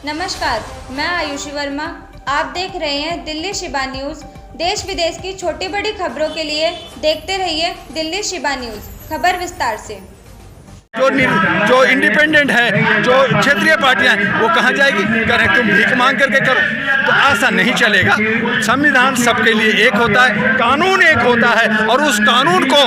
नमस्कार, मैं आयुषी वर्मा। आप देख रहे हैं दिल्ली शिबा न्यूज़। देश विदेश की छोटी बड़ी खबरों के लिए देखते रहिए दिल्ली शिबा न्यूज़। खबर विस्तार से। जो इंडिपेंडेंट है, जो क्षेत्रीय पार्टियां हैं, वो कहाँ जाएगी? कह रहे तुम भीख मांग करके करो, तो ऐसा नहीं चलेगा। संविधान सबके लिए एक होता है, कानून एक होता है, और उस कानून को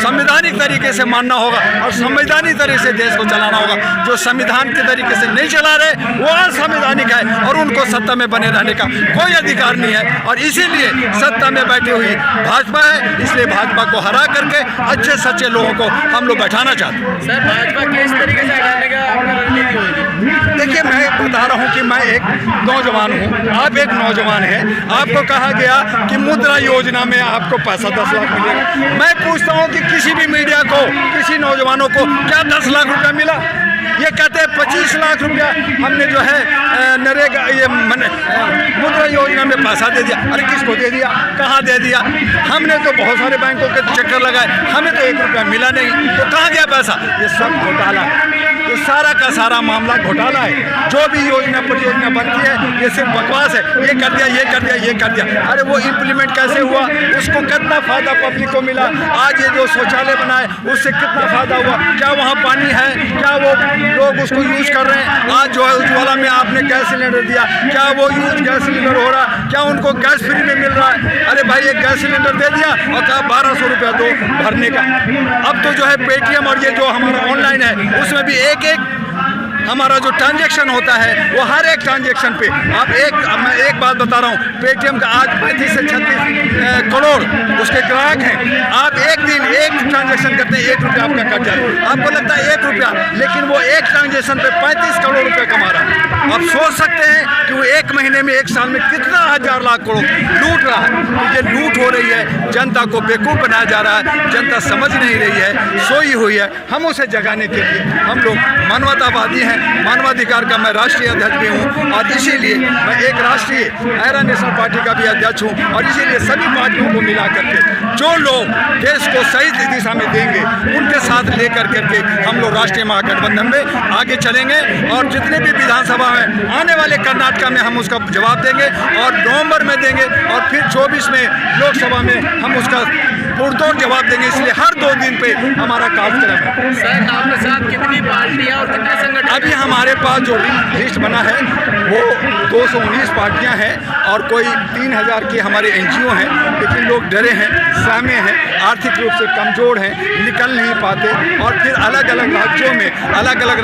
संवैधानिक तरीके से मानना होगा और संवैधानिक तरीके से देश को चलाना होगा। जो संविधान के तरीके से नहीं चला रहे वो असंवैधानिक है और उनको सत्ता में बने रहने का कोई अधिकार नहीं है। और इसीलिए सत्ता में बैठी हुई भाजपा है, इसलिए भाजपा को हरा करके अच्छे सच्चे लोगों को हम लोग बैठाना चाहते हैं। भाजपा किस तरीके से हटाने का आपका रणनीति होगी? देखिए, मैं बता रहा हूँ कि मैं एक नौजवान हूँ, आप एक नौजवान हैं। आपको कहा गया कि मुद्रा योजना में आपको पैसा 10 लाख मिलेगा। मैं पूछता हूँ कि किसी भी मीडिया को, किसी नौजवानों को क्या 10 लाख रुपया मिला? ये कहते हैं 25 लाख रुपया हमने जो है नरेगा ये मुद्रा योजना में पैसा दे दिया। अरे किसको दे दिया, कहाँ दे दिया? हमने तो बहुत सारे बैंकों के चक्कर लगाए, हमें तो 1 रुपया मिला नहीं, तो कहाँ गया पैसा? ये सब घोटाला है, ये सारा का सारा मामला घोटाला है। जो भी योजना परियोजना बनती है ये सिर्फ बकवास है। ये कर दिया, ये कर दिया, ये कर दिया। अरे वो इम्प्लीमेंट कैसे हुआ? उसको कितना फ़ायदा पब्लिक को मिला? आज ये जो शौचालय बनाए उससे कितना फ़ायदा हुआ? क्या वहाँ पानी है? क्या वो लोग उसको यूज़ कर रहे हैं? आज जो है उज्ज्वला में आपने गैस सिलेंडर दिया, क्या वो यूज गैस सिलेंडर हो रहा? क्या उनको गैस फ्री में मिल रहा है? अरे भाई, एक गैस सिलेंडर दे दिया और कहा 1200 रुपया दो भरने का। अब तो जो है पेटीएम और ये जो हमारा ऑनलाइन है उसमें भी एक हमारा जो ट्रांजैक्शन होता है वो हर एक ट्रांजैक्शन पे मैं एक बात बता रहा हूँ, पेटीएम का आज 35 से 36 करोड़ उसके ग्राहक हैं। आप एक दिन एक ट्रांजैक्शन करते हैं, 1 रुपया आपका कट जाता है। आपको लगता है 1 रुपया, लेकिन वो एक ट्रांजैक्शन पे 35 करोड़ रुपये कमा रहा है। आप सोच सकते हैं कि वो एक महीने में, एक साल में कितना 1000 लाख करोड़ लूट रहा है। तो ये लूट हो रही है, जनता को बेवकूफ़ बनाया जा रहा है, जनता समझ नहीं रही है, सोई हुई है। हम उसे जगाने के लिए हम लोग मानवतावादी हैं, मानवाधिकार का मैं राष्ट्रीय अध्यक्ष भी हूँ, और इसीलिए मैं एक राष्ट्रीय ऐरा नेशनल पार्टी का भी अध्यक्ष हूँ। और इसीलिए सभी पार्टियों को मिला करके जो लोग देश को सही दिशा में देंगे उनके साथ लेकर करके हम लोग राष्ट्रीय महागठबंधन में आगे चलेंगे। और जितने भी विधानसभा में आने वाले कर्नाटक में हम उसका जवाब देंगे और नवंबर में देंगे, और फिर 24 में लोकसभा में हम उसका पुरतोड़ जवाब देंगे। इसलिए हर 2 दिन पे हमारा कार्यक्रम है। सर, आपके साथ कितनी पार्टियां और कितने संगठन? अभी हमारे पास जो लिस्ट बना है वो 219 पार्टियां हैं और कोई 3000 के हमारे NGO हैं, लेकिन लोग डरे हैं, सहमे हैं, आर्थिक रूप से कमज़ोर हैं, निकल नहीं पाते। और फिर अलग अलग राज्यों में, अलग अलग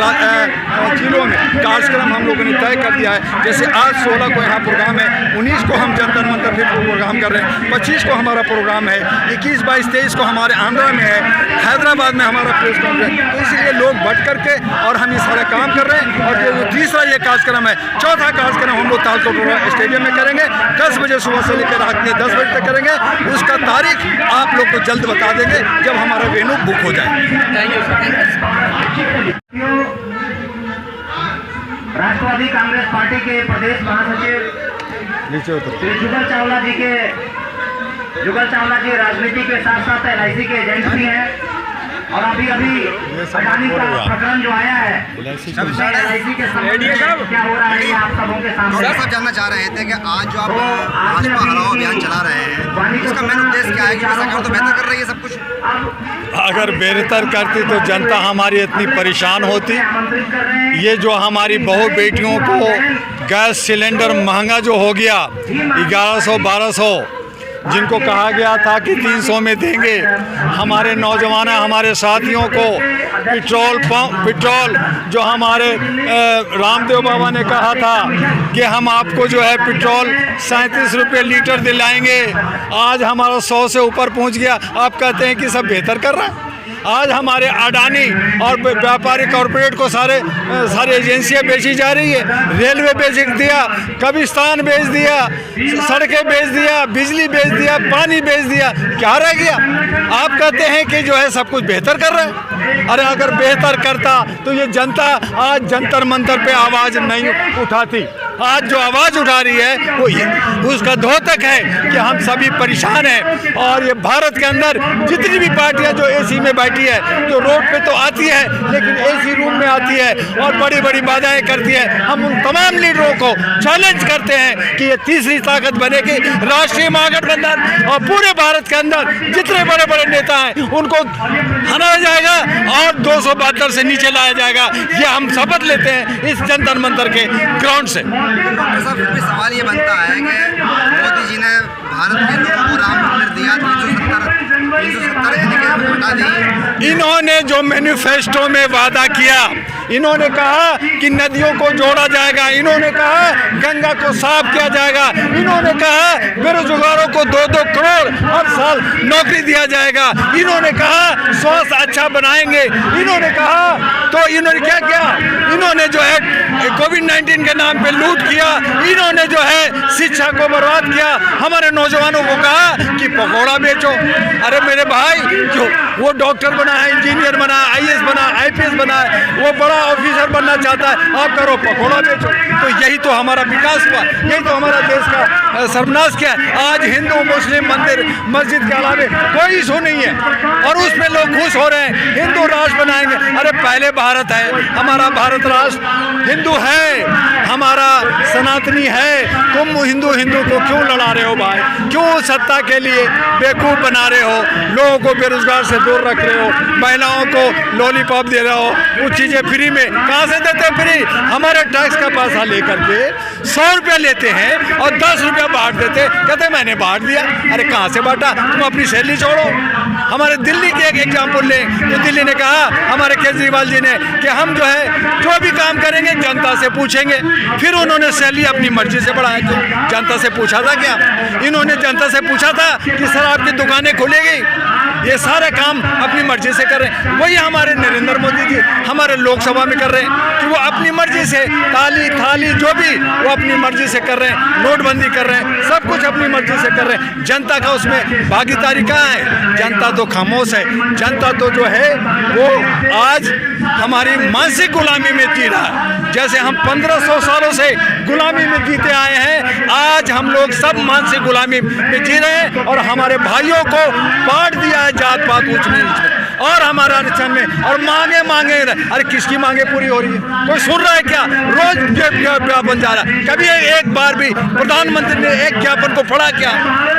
जिलों में कार्यक्रम हम लोगों ने तय कर दिया है। जैसे आज 16 को यहाँ प्रोग्राम है, 19 को हम जंतर मंतर फिर प्रोग्राम कर रहे हैं, 25 को हमारा प्रोग्राम है, 21, 22, 23 को हमारे आंध्रा में है, हैदराबाद में हमारा प्रेस कॉन्फ्रेंस। तो इसीलिए लोग बढ़ करके और हम ये सारा काम कर रहे हैं। और जो तीसरा ये कार्यक्रम है, चौथा कार्यक्रम हम लोग तालकोटोरा स्टेडियम में करेंगे, 10 बजे सुबह से लेकर रात के 10 बजे तक करेंगे। उसका तारीख आप लोग को जल्द बता देंगे जब हमारा वेन्यू बुक हो जाए। Thank you. राष्ट्रवादी कांग्रेस पार्टी के प्रदेश महासचिव श्री जुगल चावला जी राजनीति के साथ साथ LIC के एजेंट भी हैं। और अभी अडानी का प्रकरण जो आया है, LIC के संबंध में क्या हो रहा है आप सबों के सामने। सब जानना चाह रहे थे कि आज जो आप भाजपा हराओ अभियान चला रहे हैं, इसका मेन उद्देश्य क्या है? कि सरकार तो बेहतर कर रही है सब कुछ। अगर बेहतर करती तो जनता हमारी इतनी परेशान होती? ये जो हमारी बहू बेटियों को गैस सिलेंडर महंगा जो हो गया 1100-1200, जिनको कहा गया था कि 300 में देंगे, हमारे नौजवान हमारे साथियों को पेट्रोल जो हमारे रामदेव बाबा ने कहा था कि हम आपको जो है पेट्रोल 37 रुपये लीटर दिलाएंगे, आज हमारा 100 से ऊपर पहुंच गया। आप कहते हैं कि सब बेहतर कर रहा है। आज हमारे अडानी और व्यापारी कॉरपोरेट को सारे एजेंसियां बेची जा रही है। रेलवे बेच दिया, कब्रिस्तान बेच दिया, सड़कें बेच दिया, बिजली बेच दिया, पानी बेच दिया, क्या रह गया? आप कहते हैं कि जो है सब कुछ बेहतर कर रहा है। अरे अगर बेहतर करता तो ये जनता आज जंतर मंतर पे आवाज़ नहीं उठाती। आज जो आवाज़ उठा रही है वो उसका द्योतक है कि हम सभी परेशान हैं। और ये भारत के अंदर जितनी भी पार्टियां जो एसी में बैठी है, जो रोड पे तो आती है लेकिन एसी रूम में आती है और बड़ी बड़ी बाधाएं करती है, हम उन तमाम लीडरों को चैलेंज करते हैं कि ये तीसरी ताकत बनेगी राष्ट्रीय महागठबंधन, और पूरे भारत के अंदर जितने बड़े बड़े नेता हैं उनको हराया जाएगा और 272 से नीचे लाया जाएगा। ये हम शपथ लेते हैं इस जंतर मंतर के ग्राउंड से। डॉक्टर साहब, फिर भी सवाल ये बनता है कि मोदी जी ने भारत के लोगों को राम मंदिर दिया, 370 हटा दी। इन्होंने जो मैनिफेस्टो में वादा किया, इन्होंने कहा कि नदियों को जोड़ा जाएगा, इन्होंने कहा गंगा को साफ किया जाएगा, इन्होंने कहा बेरोजगारों को 2-2 करोड़ हर साल नौकरी दिया जाएगा, इन्होंने कहा स्वास्थ्य अच्छा बनाएंगे, इन्होंने कहा तो इन्होंने क्या किया? इन्होंने जो है कोविड-19 के नाम पे लूट किया, इन्होंने जो है शिक्षा को बर्बाद किया, हमारे नौजवानों को कहा कि पकौड़ा बेचो। अरे मेरे भाई, जो वो डॉक्टर बना है, इंजीनियर बना है, IAS बना है, IPS बना है, वो बड़ा ऑफिसर बनना चाहता है, आप करो पकौड़ा बेचो। तो यही तो हमारा विकास हुआ, यही तो हमारा देश का सर्वनाश किया। आज हिंदू मुस्लिम मंदिर मस्जिद के अलावे कोई इशू नहीं है और उसमें लोग खुश हो रहे हैं, हिंदू राष्ट्र बनाएंगे। अरे पहले भारत है, हमारा भारत राष्ट्र हिंदू है, हमारा सनातनी है। तुम हिंदू को क्यों लड़ा रहे हो भाई? क्यों सत्ता के लिए बेवकूफ़ बना रहे हो? लोगों को बेरोजगार से दूर रख रहे हो, महिलाओं को लॉलीपॉप दे रहे हो, कुछ चीज़ें फ्री में। कहाँ से देते हो फ्री? हमारे टैक्स का पैसा लेकर के 100 रुपया लेते हैं और 10 रुपया बांट देते, कहते मैंने बांट दिया। अरे कहाँ से बांटा? तुम अपनी सैलरी छोड़ो। हमारे दिल्ली के एक एग्जाम्पल लें तो दिल्ली ने कहा, हमारे केजरीवाल जी ने, कि हम जो है जो भी काम करेंगे जनता से पूछेंगे। फिर उन्होंने सैलरी अपनी मर्जी से बढ़ाया। क्यों? जनता से पूछा था क्या? इन्होंने जनता से पूछा था कि सर आपकी दुकानें खुलेगी? ये सारे काम अपनी मर्जी से कर रहे हैं। वही हमारे नरेंद्र मोदी जी हमारे लोकसभा में कर रहे हैं कि वो अपनी मर्जी से ताली थाली जो भी वो अपनी मर्जी से कर रहे हैं, नोटबंदी कर रहे हैं, सब कुछ अपनी मर्जी से कर रहे हैं। जनता का उसमें भागीदारी कहाँ है? जनता तो खामोश है। जनता तो जो है वो आज हमारी मानसिक गुलामी में जी रहा है। जैसे हम 1500 सालों से गुलामी में जीते आए हैं, आज हम लोग सब मानसिक गुलामी में जी रहे हैं और हमारे भाइयों को बांट दिया है जात पात ऊंच नीच में और हमारा आरक्षण में, और मांगे अरे किसकी मांगे पूरी हो रही है? कोई सुन रहा है क्या? रोज ज्ञापन जा रहा है। कभी एक बार भी प्रधानमंत्री ने एक ज्ञापन को पढ़ा क्या?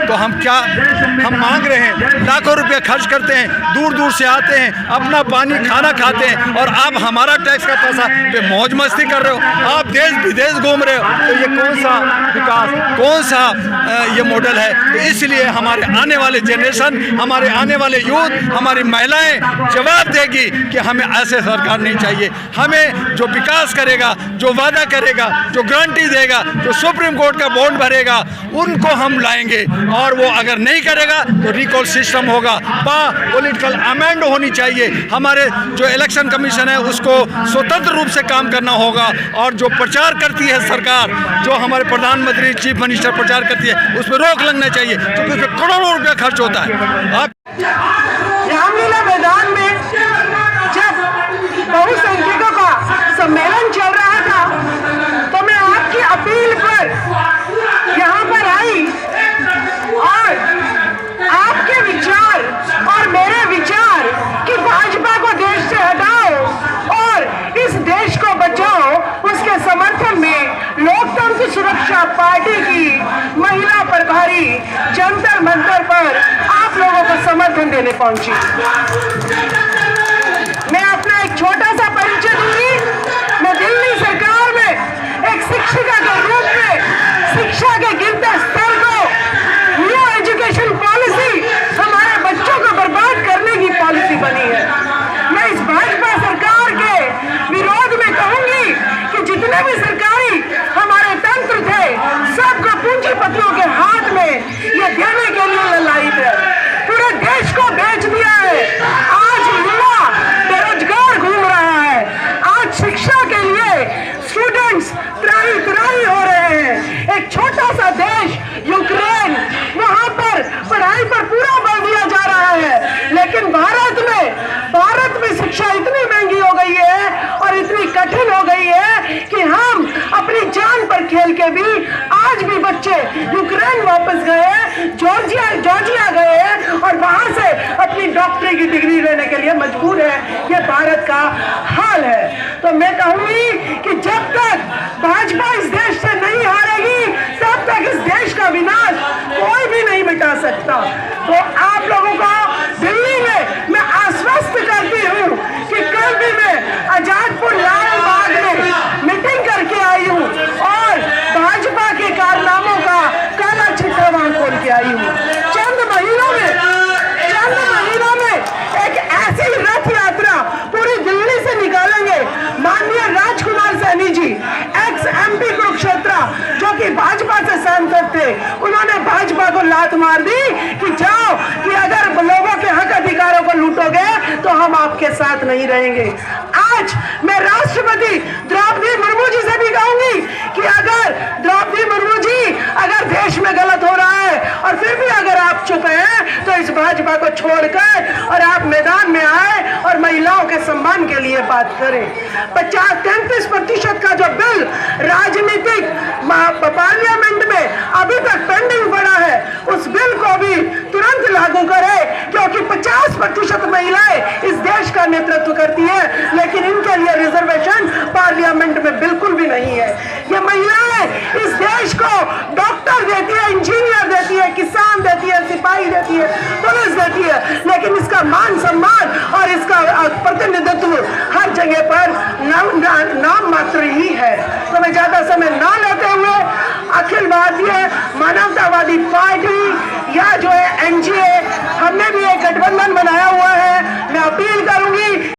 तो हम मांग रहे हैं, लाखों रुपया खर्च करते हैं, दूर दूर से आते हैं, अपना पानी खाना खाते हैं और आप हमारा टैक्स का पैसा पे मौज मस्ती कर रहे हो। आप देश विदेश घूम रहे हो। तो ये कौन सा विकास, कौन सा ये मॉडल है? तो इसलिए हमारे आने वाले जनरेशन, हमारे आने वाले यूथ, हमारी महिलाएं जवाब देगी कि हमें ऐसे सरकार नहीं चाहिए। हमें जो विकास करेगा, जो वादा करेगा, जो गारंटी देगा, जो सुप्रीम कोर्ट का बॉन्ड भरेगा, उनको हम लाएंगे। और वो अगर नहीं करेगा तो रिकॉल सिस्टम होगा, पॉलिटिकल अमेंड होनी चाहिए। हमारे जो इलेक्शन कमीशन है उसको स्वतंत्र रूप से काम करना होगा और जो प्रचार करती है सरकार, जो हमारे प्रधानमंत्री चीफ मिनिस्टर प्रचार करती है, उस पर रोक लगना चाहिए क्योंकि उसमें करोड़ों रुपया खर्च होता है। रामलीला मैदान में जब बहुसंख्यकों का सम्मेलन चल रहा था तो मैं आपकी अपील पर यहाँ पर आई और आपके विचार और मेरे विचार कि भाजपा को देश से हटाओ और इस देश को बचाओ, उसके समर्थन में लोकतंत्र सुरक्षा पार्टी की महिला प्रभारी जंतर मंतर पर आप लोगों को समर्थन देने पहुंची। मैं अपना एक छोटा सा परिचय दूंगी। मैं दिल्ली सरकार में एक शिक्षिका के रूप में शिक्षा के गिरते स्तर को, न्यू एजुकेशन पॉलिसी हमारे बच्चों को बर्बाद करने की पॉलिसी बनी है। मैं इस भाजपा सरकार के विरोध में कहूंगी कि जितने भी सरकारी हमारे तंत्र थे सबको पूंजीपतियों के हाथ में ये देने के लिए ललायित है। पूरे देश को बेच दिया है। आज युवा बेरोजगार घूम रहा है। टैंक्स त्राही त्राही हो रहे हैं। एक छोटा सा देश यूक्रेन, वहां पर पढ़ाई पर पूरा बल दिया जा रहा है, लेकिन भारत में शिक्षा इतनी महंगी हो गई है और इतनी कठिन हो गई है कि हम अपनी जान पर खेल के भी आज भी बच्चे यूक्रेन वापस गए, जॉर्जिया गए और वहां से अपनी डॉक्टरी की डिग्री लेने के लिए मजबूर है। ये भारत का हाल है। तो मैं कहूंगी कि जब तक भाजपा इस देश से नहीं हारेगी तब तक इस देश का विनाश कोई भी नहीं मिटा सकता। तो आप लोगों को दिल्ली में मैं आश्वस्त करती हूँ कि कल भी मैं आजादपुर लाल बाग में मीटिंग करके आई हूँ और भाजपा के कारनामों का काला चिट्ठा वहां खोल के आई हूँ। चंद महीनों में एक ऐसी रथ यात्रा पूरी दिल्ली से निकालेंगे। माननीय राजकुमार सैनी जी, एक्स MP कुरुक्षेत्र, जो कि भाजपा से सांसद थे, उन्होंने भाजपा को लात मार दी कि जाओ कि अगर लोगों के हक अधिकारों को लूटोगे तो हम आपके साथ नहीं रहेंगे। आज मैं राष्ट्रपति द्रौपदी मुर्मू जी से भी कहूंगी कि अगर द्रौपदी मुर्मू जी अगर देश में गलत हो रहा है और फिर भी अगर आप चुप हैं तो इस भाजपा को छोड़कर और आप मैदान में आए और महिलाओं के सम्मान के लिए बात करें। 33% का जो बिल राजनीतिक पार्लियामेंट में अभी तक पेंडिंग पड़ा है, उस बिल को भी तुरंत लागू करें, क्योंकि 50% महिलाएं इस देश का नेतृत्व करती है, लेकिन इनके लिए रिजर्वेशन पार्लियामेंट में बिल्कुल भी नहीं है। ये महिलाएं इस देश को डॉक्टर देती है, इंजीनियर देती है, किसान देती है, सिपाही देती है, पुलिस देती है, लेकिन इसका मान सम्मान और इसका प्रतिनिधित्व हर जगह पर नाम मात्र ही है। तो मैं ज्यादा समय ना लेते हुए अखिल भारतीय मानवतावादी पार्टी या जो है NGA, हमने भी एक गठबंधन बनाया हुआ है। मैं अपील करूंगी